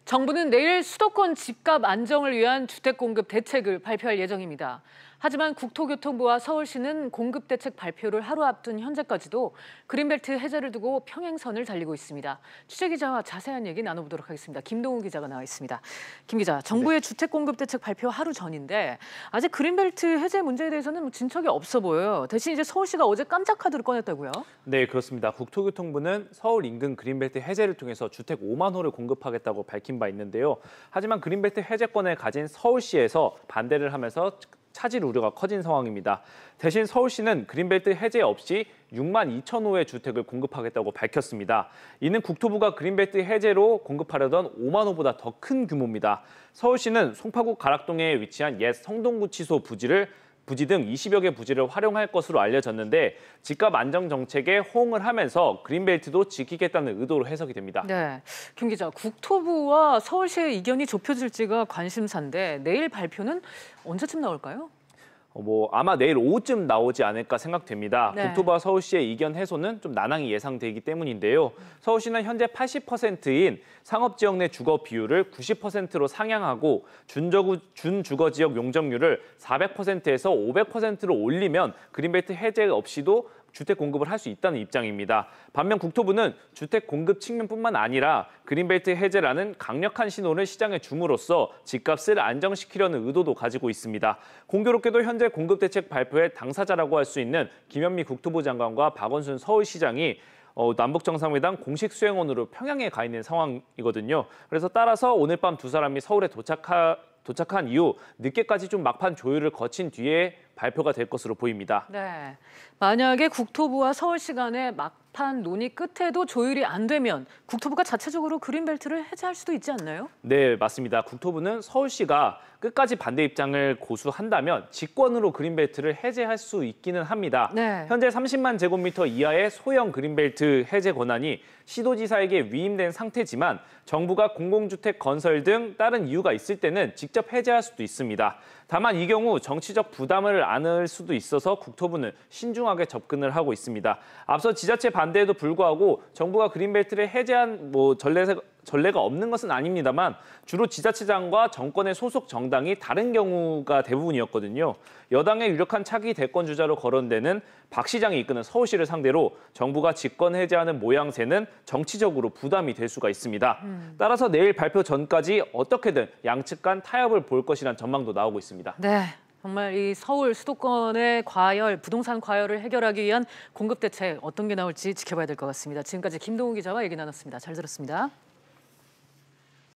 정부는 내일 수도권 집값 안정을 위한 주택 공급 대책을 발표할 예정입니다. 하지만 국토교통부와 서울시는 공급 대책 발표를 하루 앞둔 현재까지도 그린벨트 해제를 두고 평행선을 달리고 있습니다. 취재기자와 자세한 얘기 나눠보도록 하겠습니다. 김동훈 기자가 나와 있습니다. 김 기자, 정부의 주택 공급 대책 발표 하루 전인데 아직 그린벨트 해제 문제에 대해서는 진척이 없어 보여요. 대신 이제 서울시가 어제 깜짝 카드를 꺼냈다고요? 네, 그렇습니다. 국토교통부는 서울 인근 그린벨트 해제를 통해서 주택 5만 호를 공급하겠다고 밝힌 바 있는데요. 하지만 그린벨트 해제권을 가진 서울시에서 반대를 하면서 차질 우려가 커진 상황입니다. 대신 서울시는 그린벨트 해제 없이 6만 2천 호의 주택을 공급하겠다고 밝혔습니다. 이는 국토부가 그린벨트 해제로 공급하려던 5만 호보다 더 큰 규모입니다. 서울시는 송파구 가락동에 위치한 옛 성동구치소 부지 등 20여 개 부지를 활용할 것으로 알려졌는데 집값 안정 정책에 호응을 하면서 그린벨트도 지키겠다는 의도로 해석이 됩니다. 네, 김 기자, 국토부와 서울시의 이견이 좁혀질지가 관심사인데 내일 발표는 언제쯤 나올까요? 아마 내일 오후쯤 나오지 않을까 생각됩니다. 네. 국토부와 서울시의 이견 해소는 좀 난항이 예상되기 때문인데요. 서울시는 현재 80%인 상업지역 내 주거 비율을 90%로 상향하고 준주거지역 용적률을 400%에서 500%로 올리면 그린벨트 해제 없이도 주택 공급을 할 수 있다는 입장입니다. 반면 국토부는 주택 공급 측면뿐만 아니라 그린벨트 해제라는 강력한 신호를 시장에 줌으로써 집값을 안정시키려는 의도도 가지고 있습니다. 공교롭게도 현재 공급 대책 발표의 당사자라고 할 수 있는 김현미 국토부 장관과 박원순 서울시장이 남북정상회담 공식 수행원으로 평양에 가 있는 상황이거든요. 그래서 따라서 오늘 밤 두 사람이 서울에 도착한 이후 늦게까지 좀 막판 조율을 거친 뒤에 발표가 될 것으로 보입니다. 네, 만약에 국토부와 서울시 간의 막판 논의 끝에도 조율이 안 되면 국토부가 자체적으로 그린벨트를 해제할 수도 있지 않나요? 네, 맞습니다. 국토부는 서울시가 끝까지 반대 입장을 고수한다면 직권으로 그린벨트를 해제할 수 있기는 합니다. 네. 현재 30만 제곱미터 이하의 소형 그린벨트 해제 권한이 시도지사에게 위임된 상태지만 정부가 공공주택 건설 등 다른 이유가 있을 때는 직접 해제할 수도 있습니다. 다만 이 경우 정치적 부담을 안을 수도 있어서 국토부는 신중하게 접근을 하고 있습니다. 앞서 지자체 반대에도 불구하고 정부가 그린벨트를 해제한 전례가 없는 것은 아닙니다만 주로 지자체장과 정권의 소속 정당이 다른 경우가 대부분이었거든요. 여당의 유력한 차기 대권 주자로 거론되는 박 시장이 이끄는 서울시를 상대로 정부가 집권 해제하는 모양새는 정치적으로 부담이 될 수가 있습니다. 따라서 내일 발표 전까지 어떻게든 양측 간 타협을 볼 것이란 전망도 나오고 있습니다. 네, 정말 이 서울 수도권의 부동산 과열을 해결하기 위한 공급 대책 어떤 게 나올지 지켜봐야 될 것 같습니다. 지금까지 김동훈 기자와 얘기 나눴습니다. 잘 들었습니다.